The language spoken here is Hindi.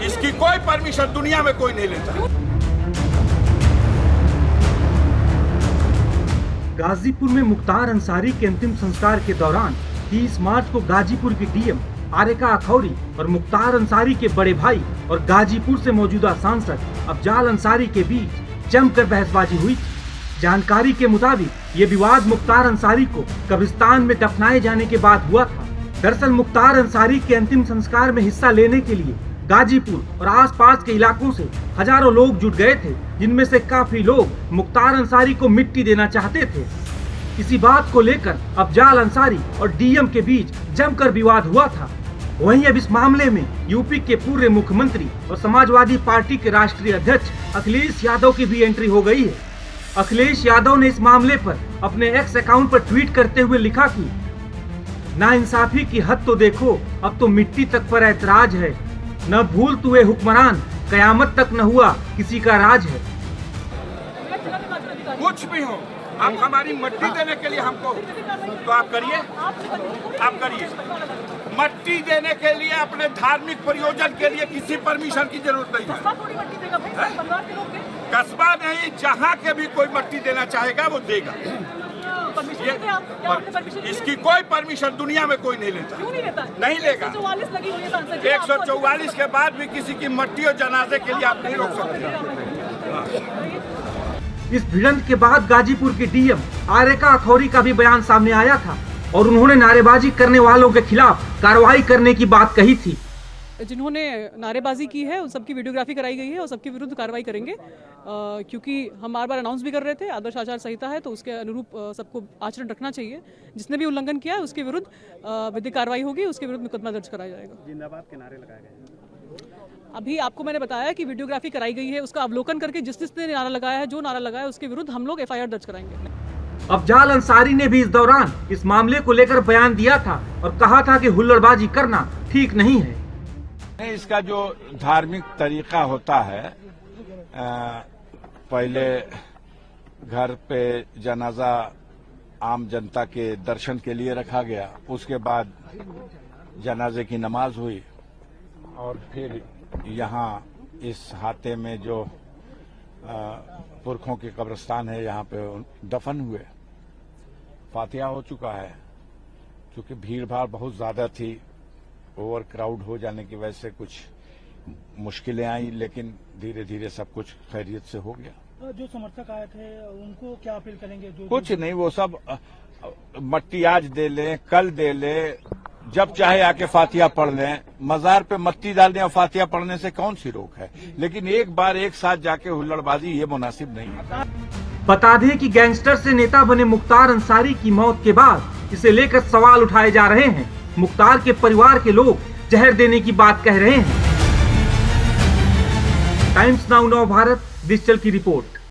इसकी कोई परमिशन दुनिया में कोई नहीं लेता। गाजीपुर में मुख्तार अंसारी के अंतिम संस्कार के दौरान 30 मार्च को गाजीपुर की डीएम आरेका अखौरी और मुख्तार अंसारी के बड़े भाई और गाजीपुर से मौजूदा सांसद अफजाल अंसारी के बीच जमकर बहसबाजी हुई। जानकारी के मुताबिक ये विवाद मुख्तार अंसारी को कब्रिस्तान में दफनाए जाने के बाद हुआ था। दरअसल मुख्तार अंसारी के अंतिम संस्कार में हिस्सा लेने के लिए गाजीपुर और आसपास के इलाकों से हजारों लोग जुट गए थे, जिनमें से काफी लोग मुख्तार अंसारी को मिट्टी देना चाहते थे। इसी बात को लेकर अफजाल अंसारी और डीएम के बीच जमकर विवाद हुआ था। वहीं अब इस मामले में यूपी के पूर्व मुख्यमंत्री और समाजवादी पार्टी के राष्ट्रीय अध्यक्ष अखिलेश यादव की भी एंट्री हो गई है। अखिलेश यादव ने इस मामले पर अपने एक्स अकाउंट पर ट्वीट करते हुए लिखा कि नाइंसाफी की हद तो देखो, अब तो मिट्टी तक पर ऐतराज है। न भूल तुए हुक्मरान, कयामत तक न हुआ किसी का राज है। कुछ भी हो, आप हमारी मट्टी देने के लिए हमको तो आप करिए, आप करिए। मट्टी देने के लिए अपने धार्मिक प्रयोजन के लिए किसी परमिशन की जरूरत नहीं है। कस्बा नहीं, जहाँ के भी कोई मट्टी देना चाहेगा वो देगा। इसकी कोई परमिशन दुनिया में कोई नहीं लेता। क्यों नहीं लेता? नहीं लेगा। 144 के बाद भी किसी की मट्टी और जनाजे के लिए आप नहीं रोक सकते। इस भिड़ंत के बाद गाजीपुर की डीएम आरेका अखौरी का भी बयान सामने आया था और उन्होंने नारेबाजी करने वालों के खिलाफ कार्रवाई करने की बात कही थी। जिन्होंने नारेबाजी की है उन सबकी वीडियोग्राफी कराई गई है और सबके विरुद्ध कार्रवाई करेंगे, क्योंकि हम बार बार अनाउंस भी कर रहे थे आदर्श आचार संहिता है तो उसके अनुरूप सबको आचरण रखना चाहिए। जिसने भी उल्लंघन किया है उसके विरुद्ध विधिक कार्रवाई होगी, उसके विरुद्ध मुकदमा दर्ज कराया जाएगा। जिंदाबाद के नारे लगाए गए। अभी आपको मैंने बताया कि वीडियोग्राफी कराई गई है, उसका अवलोकन करके जिसने नारा लगाया है, जो नारा लगाया है उसके विरुद्ध हम लोग FIR दर्ज कराएंगे। अफजाल अंसारी ने भी इस दौरान इस मामले को लेकर बयान दिया था और कहा था कि हुल्लड़बाजी करना ठीक नहीं है। इसका जो धार्मिक तरीका होता है, पहले घर पे जनाजा आम जनता के दर्शन के लिए रखा गया, उसके बाद जनाजे की नमाज हुई और फिर यहाँ इस हाते में जो पुरखों के कब्रिस्तान है यहाँ पे दफन हुए। फातिहा हो चुका है, क्योंकि भीड़ भाड़ बहुत ज्यादा थी, ओवर क्राउड हो जाने की वजह से कुछ मुश्किलें आई, लेकिन धीरे धीरे सब कुछ खैरियत से हो गया। जो समर्थक आए थे उनको क्या अपील करेंगे? कुछ नहीं, वो सब मट्टी आज दे लें, कल दे लें, जब चाहे आके फातिहा पढ़ लें। मजार पे मट्टी डालने और फातिहा पढ़ने से कौन सी रोक है, लेकिन एक बार एक साथ जाके हुल्लड़बाजी ये मुनासिब नहीं है। बता दें कि गैंगस्टर से नेता बने मुख्तार अंसारी की मौत के बाद इसे लेकर सवाल उठाए जा रहे हैं। मुख्तार के परिवार के लोग जहर देने की बात कह रहे हैं। टाइम्स नाउ नव भारत डिजिटल की रिपोर्ट।